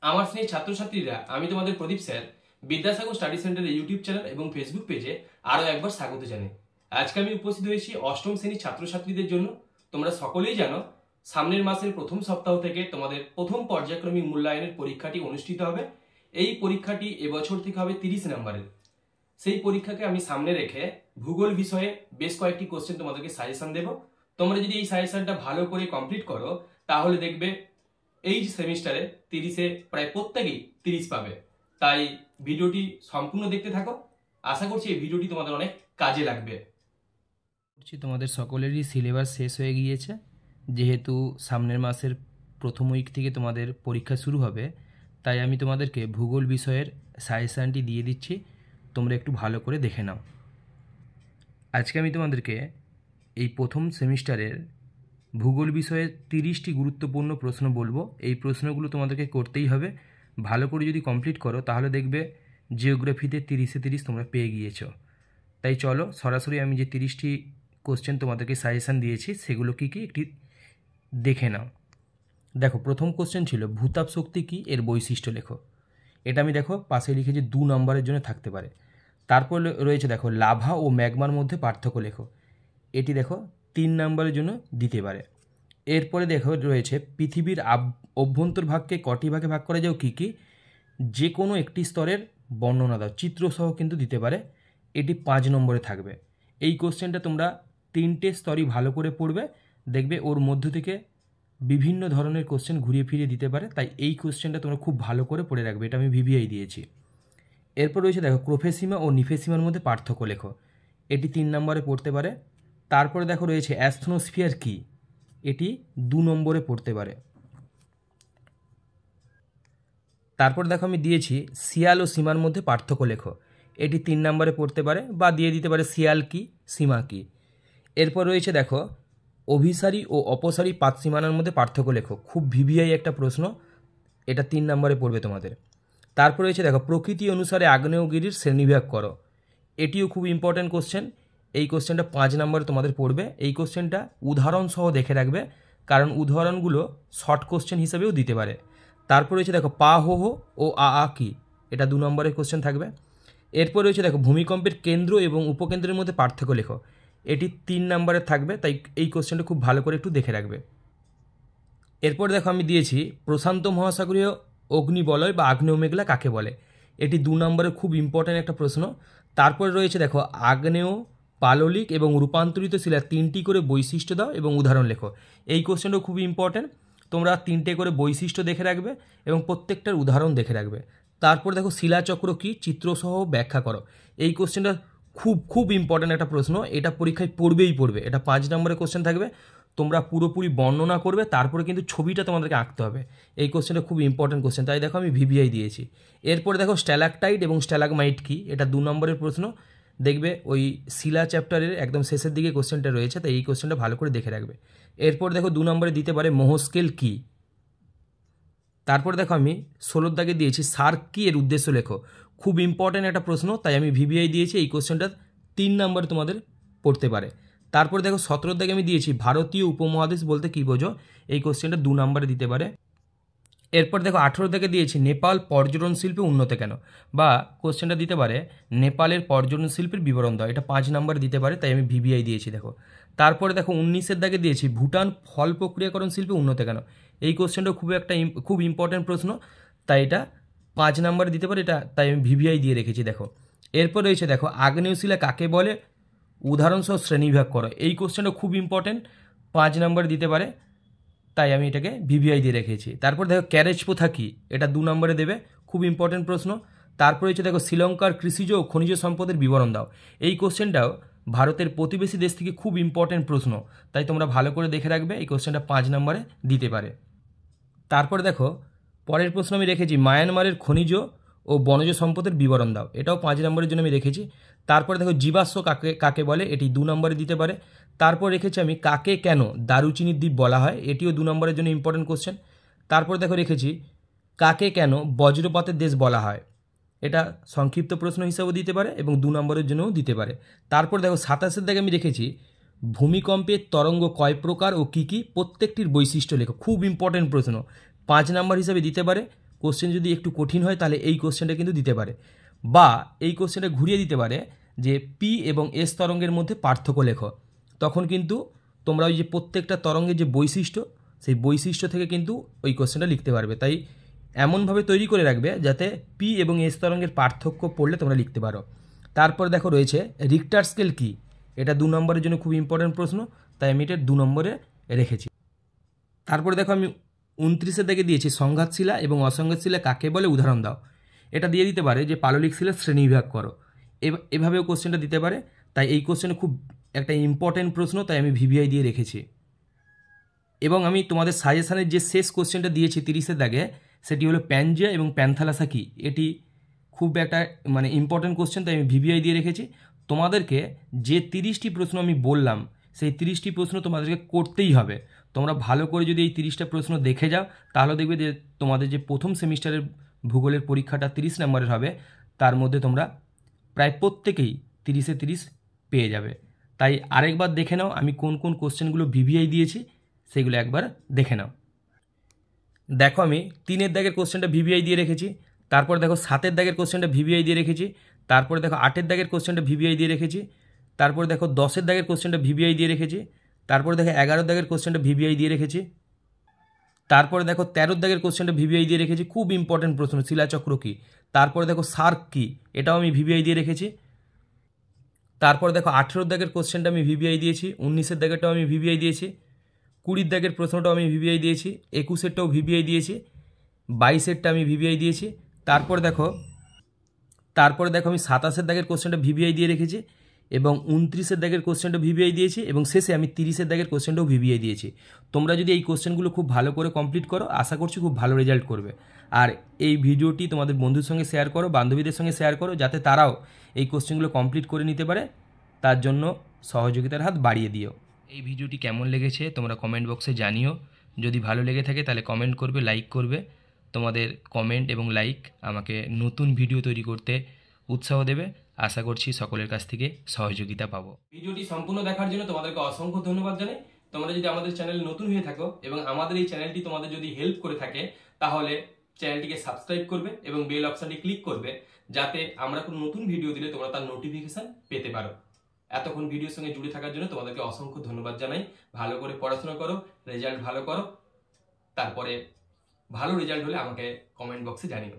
আমার শ্রেণীর ছাত্রছাত্রীরা, আমি তোমাদের প্রদীপ স্যার বিদ্যাসাগর স্টাডি সেন্টারের ইউটিউব চ্যানেল এবং ফেসবুক পেজে আরও একবার স্বাগত জানাই। আজকে আমি উপস্থিত হয়েছি অষ্টম শ্রেণীর ছাত্রছাত্রীদের জন্য। তোমরা সকলেই জানো সামনের মাসের প্রথম সপ্তাহ থেকে তোমাদের প্রথম পর্যায়ক্রমিক মূল্যায়নের পরীক্ষাটি অনুষ্ঠিত হবে। এই পরীক্ষাটি এবছর থেকে হবে 30 নম্বরের। সেই পরীক্ষাকে আমি সামনে রেখে ভূগোল বিষয়ে বেশ কয়েকটি কোশ্চেন তোমাদেরকে সাজেশন দেব। তোমরা যদি এই সাজেশনটা ভালো করে কমপ্লিট করো তাহলে দেখবে এই সেমিস্টারে 30-এ প্রায় প্রত্যেকেই 30 পাবে। তাই ভিডিওটি সম্পূর্ণ দেখতে থাকো। আশা করছি এই ভিডিওটি তোমাদের অনেক কাজে লাগবে। তোমাদের সকলেরই সিলেবাস শেষ হয়ে গিয়েছে, যেহেতু সামনের মাসের প্রথম উইক থেকে তোমাদের পরীক্ষা শুরু হবে, তাই আমি তোমাদেরকে ভূগোল বিষয়ের সাজেশানটি দিয়ে দিচ্ছি। তোমরা একটু ভালো করে দেখে নাও। আজকে আমি তোমাদেরকে এই প্রথম সেমিস্টারের ভূগোল বিষয়ে 30টি গুরুত্বপূর্ণ প্রশ্ন বলবো। এই প্রশ্নগুলো তোমাদেরকে করতেই হবে। ভালো করে যদি কমপ্লিট করো তাহলে দেখবে জিওগ্রাফিতে 30-এ 30 তোমরা পেয়ে গিয়েছো। তাই চলো সরাসরি আমি যে 30টি কোশ্চেন তোমাদেরকে সাজেশান দিয়েছি সেগুলো কী কী একটি দেখে নাও। দেখো, প্রথম কোশ্চেন ছিল ভূতাপ শক্তি কী, এর বৈশিষ্ট্য লেখো। এটা আমি দেখো পাশে লিখেছি 2 নম্বরের জন্য থাকতে পারে। তারপর রয়েছে দেখো লাভা ও ম্যাগমার মধ্যে পার্থক্য লেখো। এটি দেখো 3 নম্বরের জন্য দিতে পারে। এরপরে দেখো রয়েছে পৃথিবীর অভ্যন্তরভাগকে কটি ভাগে ভাগ করা যাও কী কী, যে কোনো একটি স্তরের বর্ণনা দাও, চিত্রসহ কিন্তু দিতে পারে। এটি 5 নম্বরে থাকবে। এই কোশ্চেনটা তোমরা 3টে স্তরই ভালো করে পড়বে, দেখবে ওর মধ্য থেকে বিভিন্ন ধরনের কোশ্চেন ঘুরিয়ে ফিরিয়ে দিতে পারে। তাই এই কোশ্চেনটা তোমরা খুব ভালো করে পড়ে রাখবে। এটা আমি ভিভিআই দিয়েছি। এরপর রয়েছে দেখো ক্রোফেসিমা ও নিফেসিমার মধ্যে পার্থক্য লেখো। এটি 3 নম্বরে পড়তে পারে। তারপরে দেখো রয়েছে অ্যাস্থনোস্ফিয়ার কী, এটি 2 নম্বরে পড়তে পারে। তারপর দেখো আমি দিয়েছি শিয়াল ও সীমার মধ্যে পার্থক্য লেখো। এটি 3 নম্বরে পড়তে পারে, বা দিয়ে দিতে পারে শিয়াল কি সীমা কি। এরপর রয়েছে দেখো অভিসারী ও অপসারী পাত সীমানার মধ্যে পার্থক্য লেখো। খুব ভিভিআই একটা প্রশ্ন, এটা 3 নম্বরে পড়বে তোমাদের। তারপর রয়েছে দেখো প্রকৃতি অনুসারে আগ্নেয়গিরির শ্রেণীবিভাগ করো। এটিও খুব ইম্পর্ট্যান্ট কোশ্চেন। এই কোশ্চেনটা 5 নম্বরে তোমাদের পড়বে। এই কোশ্চেনটা উদাহরণ সহ দেখে রাখবে, কারণ উদাহরণগুলো শর্ট কোশ্চেন হিসেবেও দিতে পারে। তারপর রয়েছে দেখো পা হো হো ও আ কি, এটা 2 নম্বরের কোশ্চেন থাকবে। এরপর রয়েছে দেখো ভূমিকম্পের কেন্দ্র এবং উপকেন্দ্রের মধ্যে পার্থক্য লেখো। এটি 3 নম্বরে থাকবে, তাই এই কোশ্চেনটা খুব ভালো করে একটু দেখে রাখবে। এরপর দেখো আমি দিয়েছি প্রশান্ত মহাসাগরীয় অগ্নিবলয় বা আগ্নেয় মেঘলা কাকে বলে। এটি 2 নম্বরের খুব ইম্পর্ট্যান্ট একটা প্রশ্ন। তারপরে রয়েছে দেখো আগ্নেয়, পাললিক এবং রূপান্তরিত শিলার 3টি করে বৈশিষ্ট্য দাও এবং উদাহরণ লেখো। এই কোশ্চেনটাও খুবই ইম্পর্ট্যান্ট। তোমরা 3টে করে বৈশিষ্ট্য দেখে রাখবে এবং প্রত্যেকটার উদাহরণ দেখে রাখবে। তারপর দেখো শিলাচক্র কী, চিত্রসহ ব্যাখ্যা করো। এই কোশ্চেনটা খুব খুব ইম্পর্ট্যান্ট একটা প্রশ্ন। এটা পরীক্ষায় পড়বেই পড়বে। এটা 5 নম্বরের কোশ্চেন থাকবে। তোমরা পুরোপুরি বর্ণনা করবে, তারপরে কিন্তু ছবিটা তোমাদেরকে আঁকতে হবে। এই কোশ্চেনটা খুব ইম্পর্ট্যান্ট কোশ্চেন, তাই দেখো আমি ভিভিআই দিয়েছি। এরপরে দেখো স্ট্যালাকটাইট এবং স্ট্যালাগমাইট কি, এটা 2 নম্বরের প্রশ্ন। দেখবে ওই শিলা চ্যাপ্টারের একদম শেষের দিকে কোশ্চেনটা রয়েছে, তাই এই কোশ্চেনটা ভালো করে দেখে রাখবে। এরপর দেখো 2 নম্বরে দিতে পারে মহস্কেল কি। তারপর দেখো আমি 16 দাগে দিয়েছি সার্ক কি, এর উদ্দেশ্য লেখো। খুব ইম্পর্ট্যান্ট একটা প্রশ্ন, তাই আমি ভিভিআই দিয়েছি। এই কোশ্চেনটা 3 নম্বরে তোমাদের পড়তে পারে। তারপর দেখো 17 দাগে আমি দিয়েছি ভারতীয় উপমহাদেশ বলতে কী বোঝো। এই কোশ্চেনটা 2 নম্বরে দিতে পারে। এরপর দেখো 18 দাগে দিয়েছি নেপাল পর্যটন শিল্পে উন্নত কেন, বা কোশ্চেনটা দিতে পারে নেপালের পর্যটন শিল্পের বিবরণ দাও। এটা 5 নম্বরে দিতে পারে, তাই আমি ভিভিআই দিয়েছি দেখো। তারপরে দেখো 19 দাগে দিয়েছি ভুটান ফল প্রক্রিয়াকরণ শিল্পে উন্নত কেন। এই কোশ্চেনটা খুব ইম্পর্ট্যান্ট প্রশ্ন, তাই এটা 5 নম্বরে দিতে পারে। এটা তাই আমি ভিভিআই দিয়ে রেখেছি দেখো। এরপর রয়েছে দেখো আগ্নেয়শিলা কাকে বলে, উদাহরণসহ শ্রেণীবিভাগ করো। এই কোশ্চেনটা খুব ইম্পর্ট্যান্ট, 5 নম্বরে দিতে পারে, তাই আমি এটাকে ভিভিআই দিয়ে রেখেছি। তারপর দেখো ক্যারেজ প্রথা কী, এটা 2 নম্বরে দেবে, খুব ইম্পর্ট্যান্ট প্রশ্ন। তারপর হচ্ছে দেখো শ্রীলঙ্কার কৃষিজ ও খনিজ সম্পদের বিবরণ দাও। এই কোশ্চেনটাও ভারতের প্রতিবেশী দেশ থেকে খুব ইম্পর্ট্যান্ট প্রশ্ন, তাই তোমরা ভালো করে দেখে রাখবে। এই কোশ্চেনটা 5 নম্বরে দিতে পারে। তারপর দেখো পরের প্রশ্ন আমি রেখেছি মায়ানমারের খনিজ ও বনজ সম্পদের বিবরণ দাও। এটাও 5 নম্বরের জন্য আমি রেখেছি। তারপর দেখো জীবাশ্ম কাকে বলে, এটি 2 নম্বরে দিতে পারে। তারপর রেখেছি আমি কাকে কেন দারুচিনির দ্বীপ বলা হয়, এটিও 2 নম্বরের জন্য ইম্পর্টেন্ট কোশ্চেন। তারপর দেখো রেখেছি কাকে কেন বজ্রপাতের দেশ বলা হয়, এটা সংক্ষিপ্ত প্রশ্ন হিসাবেও দিতে পারে এবং 2 নম্বরের জন্যও দিতে পারে। তারপর দেখো 27 দাগে আমি রেখেছি ভূমিকম্পের তরঙ্গ কয় প্রকার ও কী কী, প্রত্যেকটির বৈশিষ্ট্য লেখো। খুব ইম্পর্টেন্ট প্রশ্ন, 5 নম্বর হিসাবে দিতে পারে। কোশ্চেন যদি একটু কঠিন হয় তাহলে এই কোশ্চেনটা কিন্তু দিতে পারে, বা এই কোশ্চেনটা ঘুরিয়ে দিতে পারে যে পি এবং এস তরঙ্গের মধ্যে পার্থক্য লেখো। তখন কিন্তু তোমরা ওই যে প্রত্যেকটা তরঙ্গের যে বৈশিষ্ট্য, সেই বৈশিষ্ট্য থেকে কিন্তু ওই কোশ্চেনটা লিখতে পারবে। তাই এমনভাবে তৈরি করে রাখবে যাতে পি এবং এস তরঙ্গের পার্থক্য পড়লে তোমরা লিখতে পারো। তারপর দেখো রয়েছে রিক্টার স্কেল কী, এটা 2 নম্বরের জন্য খুব ইম্পর্টেন্ট প্রশ্ন, তাই আমি এটা 2 নম্বরে রেখেছি। তারপরে দেখো আমি 29-এর দাগে দিয়েছি সংঘাতশিলা এবং অসংঘাতশিলা কাকে বলে উদাহরণ দাও। এটা দিয়ে দিতে পারে যে পাললিক শিলার শ্রেণীবিভাগ করো, এভাবেও কোশ্চেনটা দিতে পারে। তাই এই কোশ্চেনে খুব একটা ইম্পর্টেন্ট প্রশ্ন, তাই আমি ভিভিআই দিয়ে রেখেছি। এবং আমি তোমাদের সাজেশানের যে শেষ কোশ্চেনটা দিয়েছি 30-এর দাগে, সেটি হলো প্যানজিয়া এবং প্যান্থালাসা কি। এটি খুব একটা মানে ইম্পর্টেন্ট কোশ্চেন, তাই আমি ভিভিআই দিয়ে রেখেছি। তোমাদেরকে যে 30টি প্রশ্ন আমি বললাম, সেই 30টি প্রশ্ন তোমাদেরকে করতেই হবে। তোমরা ভালো করে যদি এই 30টা প্রশ্ন দেখে যাও, তাহলে দেখবে যে তোমাদের যে প্রথম সেমিস্টারের ভূগোলের পরীক্ষাটা 30 নম্বরের হবে, তার মধ্যে তোমরা প্রায় প্রত্যেকেই 30-এ 30 পেয়ে যাবে। তাই আরেকবার দেখে নাও আমি কোন কোন কোশ্চেনগুলো ভিভিআই দিয়েছি, সেগুলো একবার দেখে নাও। দেখো আমি 3-এর দাগের কোশ্চেনটা ভিভিআই দিয়ে রেখেছি। তারপর দেখো 7-এর দাগের কোশ্চেনটা ভিভিআই দিয়ে রেখেছি। তারপরে দেখো 8-এর দাগের কোশ্চেনটা ভিভিআই দিয়ে রেখেছি। তারপর দেখো 10-এর দাগের কোশ্চেনটা ভিভিআই দিয়ে রেখেছি। তারপর দেখো 11-এর দাগের কোশ্চেনটা ভিভিআই দিয়ে রেখেছি। তারপরে দেখো 13-এর দাগের কোশ্চেনটা ভিভিআই দিয়ে রেখেছি, খুব ইম্পর্টেন্ট প্রশ্ন, শিলাচক্র কী। তারপরে দেখো সার্ক কী, এটাও আমি ভিভিআই দিয়ে রেখেছি। তারপর দেখো 18-এর দাগের কোশ্চেনটা আমি ভিভিআই দিয়েছি, 19-এর দাগেরটাও আমি ভিভিআই দিয়েছি, 20-এর দাগের প্রশ্নটাও আমি ভিভিআই দিয়েছি, 21-এরটাও ভিভিআই দিয়েছি, 22-এরটা আমি ভিভিআই দিয়েছি। তারপরে দেখো আমি 27-এর দাগের কোশ্চেনটা ভিভিআই দিয়ে রেখেছি, এবং 29-এর দাগের কোশ্চেনটা ভিভিআই দিয়েছি, এবং শেষে আমি 30-এর দাগের কোশ্চেনটাও ভিভিআই দিয়েছি। তোমরা যদি এই কোশ্চেনগুলো খুব ভালো করে কমপ্লিট করো, আশা করছি খুব ভালো রেজাল্ট করবে। আর এই ভিডিওটি তোমাদের বন্ধুর সঙ্গে শেয়ার করো, বান্ধবীদের সঙ্গে শেয়ার করো, যাতে তারাও এই কোশ্চেনগুলো কমপ্লিট করে নিতে পারে। তার জন্য সহযোগিতার হাত বাড়িয়ে দিও। এই ভিডিওটি কেমন লেগেছে তোমরা কমেন্ট বক্সে জানিও। যদি ভালো লেগে থাকে তাহলে কমেন্ট করবে, লাইক করবে। তোমাদের কমেন্ট এবং লাইক আমাকে নতুন ভিডিও তৈরি করতে উৎসাহ দেবে। আশা করছি সকলের কাছ থেকে সহযোগিতা পাবো। ভিডিওটি সম্পূর্ণ দেখার জন্য তোমাদেরকে অসংখ্য ধন্যবাদ জানাই। তোমরা যদি আমাদের চ্যানেলে নতুন হয়ে থাকো এবং আমাদের এই চ্যানেলটি তোমাদের যদি হেল্প করে থাকে, তাহলে চ্যানেলটিকে সাবস্ক্রাইব করবে এবং বেল অপশনটি ক্লিক করবে, যাতে আমরা কোনো নতুন ভিডিও দিলে তোমরা তার নোটিফিকেশন পেতে পারো। এতক্ষণ ভিডিওর সঙ্গে জুড়ে থাকার জন্য তোমাদেরকে অসংখ্য ধন্যবাদ জানাই। ভালো করে পড়াশোনা করো, রেজাল্ট ভালো করো, তারপরে ভালো রেজাল্ট হলে আমাকে কমেন্ট বক্সে জানিও।